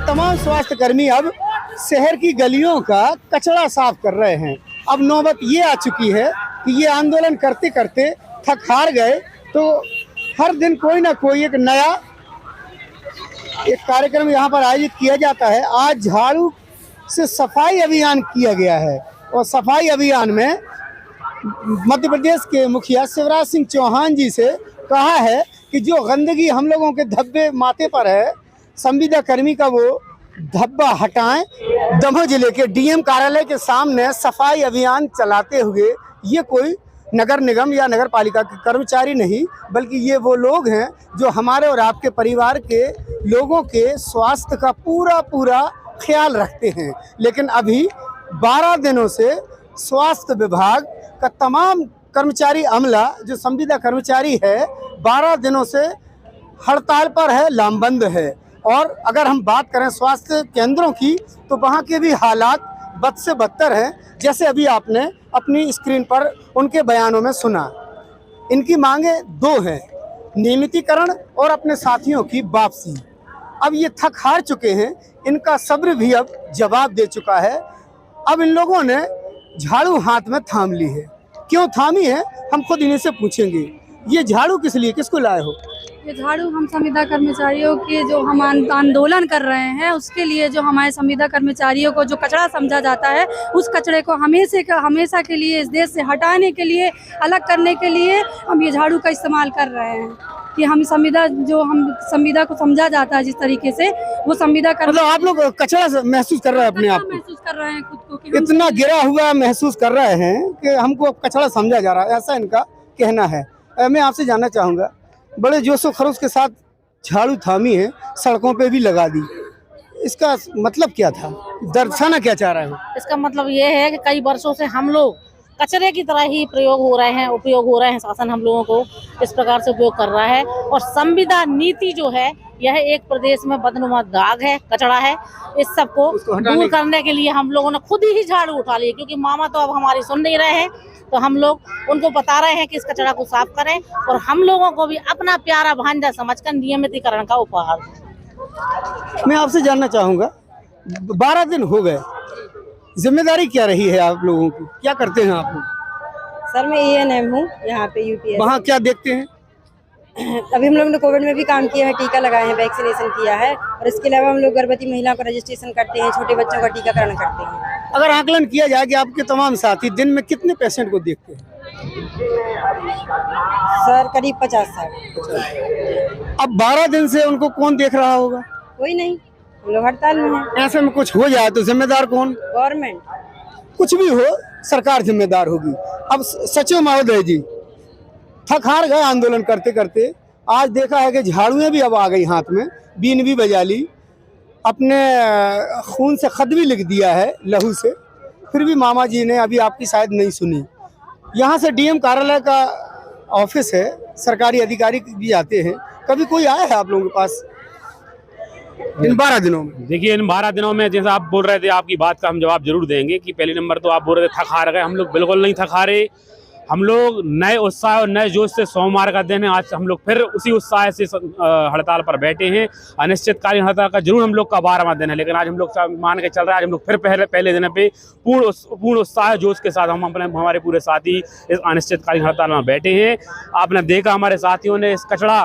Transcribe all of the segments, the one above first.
तमाम स्वास्थ्य कर्मी अब शहर की गलियों का कचरा साफ कर रहे हैं। अब नौबत ये आ चुकी है कि ये आंदोलन करते करते थक हार गए, तो हर दिन कोई ना कोई एक नया कार्यक्रम यहाँ पर आयोजित किया जाता है। आज झाड़ू से सफाई अभियान किया गया है और सफाई अभियान में मध्य प्रदेश के मुखिया शिवराज सिंह चौहान जी से कहा है कि जो गंदगी हम लोगों के धब्बे माथे पर है, संविदा कर्मी का वो धब्बा हटाएं। दमोह जिले के डीएम कार्यालय के सामने सफाई अभियान चलाते हुए ये कोई नगर निगम या नगर पालिका के कर्मचारी नहीं, बल्कि ये वो लोग हैं जो हमारे और आपके परिवार के लोगों के स्वास्थ्य का पूरा ख्याल रखते हैं। लेकिन अभी 12 दिनों से स्वास्थ्य विभाग का तमाम कर्मचारी अमला जो संविदा कर्मचारी है 12 दिनों से हड़ताल पर है, लामबंद है। और अगर हम बात करें स्वास्थ्य केंद्रों की तो वहाँ के भी हालात बद से बदतर हैं, जैसे अभी आपने अपनी स्क्रीन पर उनके बयानों में सुना। इनकी मांगे 2 हैं, नियमितीकरण और अपने साथियों की वापसी। अब ये थक हार चुके हैं, इनका सब्र भी अब जवाब दे चुका है। अब इन लोगों ने झाड़ू हाथ में थाम ली है। क्यों थामी है हम खुद इन्हीं से पूछेंगे। ये झाड़ू किस लिए, किसको लाए हो? ये झाड़ू हम संविदा कर्मचारियों के जो हम आंदोलन कर रहे हैं उसके लिए, जो हमारे संविदा कर्मचारियों को जो कचरा समझा जाता है उस कचरे को हमेशा के लिए इस देश से हटाने के लिए, अलग करने के लिए हम ये झाड़ू का इस्तेमाल कर रहे हैं। कि हम संविदा को समझा जाता है जिस तरीके से वो संविदा कर, मतलब आप लोग कचरा महसूस कर रहे हैं, अपने आप को महसूस कर रहे हैं खुद को कि इतना गिरा हुआ महसूस कर रहे हैं कि हमको कचरा समझा जा रहा है, ऐसा इनका कहना है। मैं आपसे जानना चाहूँगा, बड़े जोशो खरोश के साथ झाड़ू थामी है, सड़कों पे भी लगा दी, इसका मतलब क्या था, दर्शाना क्या चाह रहे हो? इसका मतलब ये है कि कई वर्षों से हम लोग कचरे की तरह ही उपयोग हो रहे हैं। शासन हम लोगों को इस प्रकार से उपयोग कर रहा है और संविदा नीति जो है यह एक प्रदेश में बदनुमा दाग है, कचरा है। इस सबको दूर करने के लिए हम लोगों ने खुद ही झाड़ू उठा ली, क्योंकि मामा तो अब हमारी सुन नहीं रहे हैं, तो हम लोग उनको बता रहे हैं कि इस कचरा को साफ करें और हम लोगों को भी अपना प्यारा भांजा समझकर नियमितीकरण का उपहार दें। मैं आपसे जानना चाहूँगा, 12 दिन हो गए, जिम्मेदारी क्या रही है आप लोगों की, क्या करते हैं आप लोग? सर मैं ENM हूँ यहाँ पे UPS। वहाँ क्या देखते हैं? अभी हम लोग ने कोविड में भी काम किया है, टीका लगाए हैं, वैक्सीनेशन किया है और इसके अलावा हम लोग गर्भवती महिलाओं का रजिस्ट्रेशन करते हैं, छोटे बच्चों का टीकाकरण करते हैं। अगर आकलन किया जाए कि आपके तमाम साथी दिन में कितने पेशेंट को देखते हैं? सर करीब 50-60। अब 12 दिन से उनको कौन देख रहा होगा? कोई नहीं, हम लोग हड़ताल में हैं। ऐसे में कुछ हो जाए तो जिम्मेदार कौन? गवर्नमेंट। कुछ भी हो सरकार जिम्मेदार होगी। अब सचिव महोदय जी थक हार गए आंदोलन करते करते, आज देखा है कि झाड़ुएं भी अब आ गई हाथ में, बीन भी बजा ली, अपने खून से खत भी लिख दिया है लहू से, फिर भी मामा जी ने अभी आपकी शायद नहीं सुनी। यहाँ से डीएम कार्यालय का ऑफिस है, सरकारी अधिकारी भी आते हैं, कभी कोई आया है आप लोगों के पास इन 12 दिनों में? देखिए इन 12 दिनों में जैसा आप बोल रहे थे, आपकी बात का हम जवाब जरूर देंगे कि पहले नंबर तो आप बोल रहे थे थक हार गए, हम लोग बिल्कुल नहीं थक हारे। हम लोग नए उत्साह और नए जोश से सोमवार का दिन है, आज हम लोग फिर उसी उत्साह से हड़ताल पर बैठे हैं। अनिश्चितकालीन हड़ताल का जरूर हम लोग का 12वां दिन है, लेकिन आज हम लोग मान के चल रहा है, आज हम लोग फिर पहले दिन पे पूर्ण उत्साह जोश के साथ हमारे पूरे साथी इस अनिश्चितकालीन हड़ताल में बैठे हैं। आपने देखा हमारे साथियों ने इस कचरा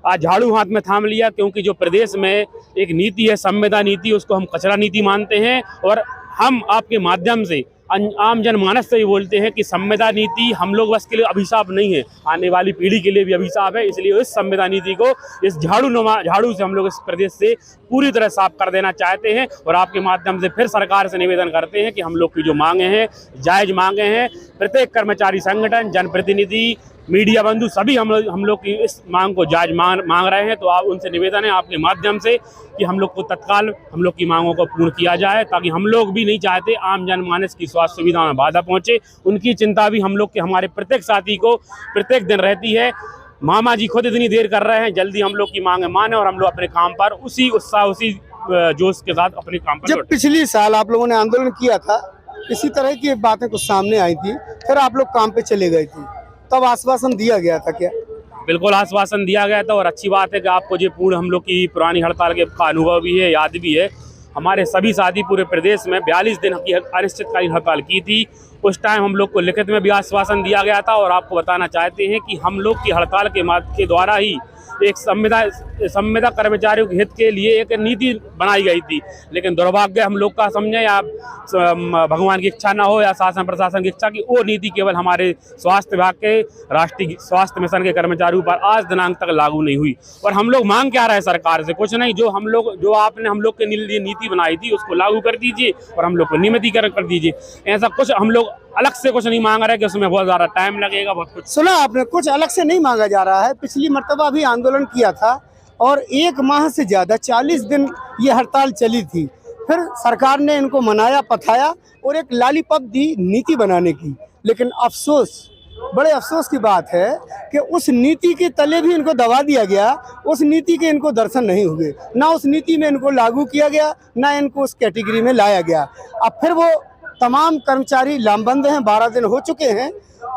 आज झाड़ू हाथ में थाम लिया, क्योंकि जो प्रदेश में एक नीति है संविदा नीति, उसको हम कचरा नीति मानते हैं और हम आपके माध्यम से आम जनमानस से ही बोलते हैं कि संविदा नीति हम लोग बस के लिए अभिशाप नहीं है, आने वाली पीढ़ी के लिए भी अभिशाप है। इसलिए इस संविदा नीति को इस झाड़ू से हम लोग इस प्रदेश से पूरी तरह साफ कर देना चाहते हैं और आपके माध्यम से फिर सरकार से निवेदन करते हैं कि हम लोग की जो मांगे हैं, जायज मांगे हैं, प्रत्येक कर्मचारी संगठन, जनप्रतिनिधि, मीडिया बंधु सभी हम लोग की इस मांग को जायज मांग रहे हैं। तो आप उनसे निवेदन है आपके माध्यम से कि हम लोग को तत्काल हम लोग की मांगों को पूर्ण किया जाए, ताकि हम लोग भी नहीं चाहते आम जनमानस की स्वास्थ्य सुविधा में बाधा पहुंचे। उनकी चिंता भी हम लोग के हमारे प्रत्येक साथी को प्रत्येक दिन रहती है। मामा जी खुद इतनी देर कर रहे हैं, जल्दी हम लोग की मांगे माने और हम लोग अपने काम पर उसी उत्साह उसी जोश के साथ अपने काम पर। जब पिछली साल आप लोगों ने आंदोलन किया था, इसी तरह की बातें कुछ सामने आई थी, फिर आप लोग काम पे चले गए थे, तब आश्वासन दिया गया था क्या? बिल्कुल आश्वासन दिया गया था और अच्छी बात है कि आपको ये पूर्ण हम लोग की पुरानी हड़ताल के का अनुभव भी है, याद भी है। हमारे सभी साथी पूरे प्रदेश में 42 दिन की अनिश्चितकालीन हड़ताल की थी। उस टाइम हम लोग को लिखित में भी आश्वासन दिया गया था और आपको बताना चाहते हैं कि हम लोग की हड़ताल के द्वारा ही एक संविदा कर्मचारियों के हित के लिए एक नीति बनाई गई थी, लेकिन दुर्भाग्य हम लोग का समझे या भगवान की इच्छा ना हो या शासन प्रशासन की इच्छा की वो नीति केवल हमारे स्वास्थ्य विभाग के राष्ट्रीय स्वास्थ्य मिशन के कर्मचारियों पर आज दिनांक तक लागू नहीं हुई। और हम लोग मांग क्या रहे सरकार से, कुछ नहीं, जो आपने हम लोग के लिए नीति बनाई थी उसको लागू कर दीजिए और हम लोग को नियमितीकरण कर दीजिए। ऐसा कुछ हम लोग अलग से कुछ नहीं मांग रहे कि उसमें बहुत ज़्यादा टाइम लगेगा, बहुत कुछ। सुना आपने, कुछ अलग से नहीं मांगा जा रहा है। पिछली मर्तबा भी आंदोलन किया था और 1 माह से ज़्यादा 40 दिन ये हड़ताल चली थी। फिर सरकार ने इनको मनाया पथाया और एक लॉलीपॉप दी नीति बनाने की, लेकिन अफसोस, बड़े अफसोस की बात है कि उस नीति के तले भी इनको दबा दिया गया। उस नीति के इनको दर्शन नहीं हुए, ना उस नीति में इनको लागू किया गया, ना इनको उस कैटेगरी में लाया गया। अब फिर वो तमाम कर्मचारी लामबंद हैं, 12 दिन हो चुके हैं।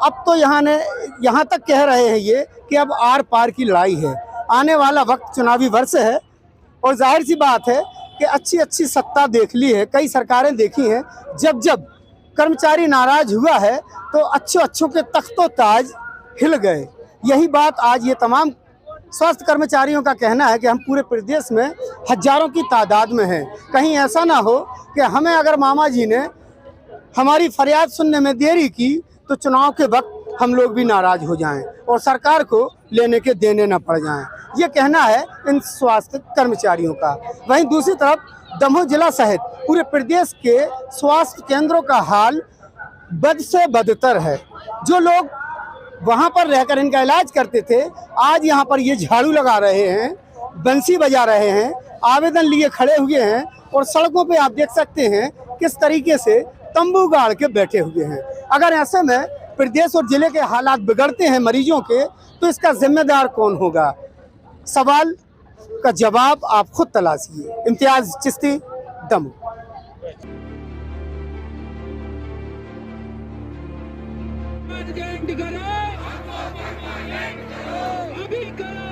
अब तो यहाँ तक कह रहे हैं ये कि अब आर पार की लड़ाई है। आने वाला वक्त चुनावी वर्ष है और जाहिर सी बात है कि अच्छी सत्ता देख ली है, कई सरकारें देखी हैं। जब कर्मचारी नाराज हुआ है तो अच्छों के तख्तो ताज हिल गए। यही बात आज ये तमाम स्वास्थ्य कर्मचारियों का कहना है कि हम पूरे प्रदेश में हजारों की तादाद में हैं। कहीं ऐसा ना हो कि हमें अगर मामा जी ने हमारी फरियाद सुनने में देरी की तो चुनाव के वक्त हम लोग भी नाराज हो जाएं और सरकार को लेने के देने न पड़ जाएं। ये कहना है इन स्वास्थ्य कर्मचारियों का। वहीं दूसरी तरफ दमोह जिला सहित पूरे प्रदेश के स्वास्थ्य केंद्रों का हाल बद से बदतर है। जो लोग वहाँ पर रहकर इनका इलाज करते थे, आज यहाँ पर ये झाड़ू लगा रहे हैं, बंसी बजा रहे हैं, आवेदन लिए खड़े हुए हैं और सड़कों पे आप देख सकते हैं किस तरीके से तंबू गाड़ के बैठे हुए हैं। अगर ऐसे में प्रदेश और जिले के हालात बिगड़ते हैं मरीजों के, तो इसका जिम्मेदार कौन होगा? सवाल का जवाब आप खुद तलाशिए। इम्तियाज चिश्ती, दमोह। अभी करो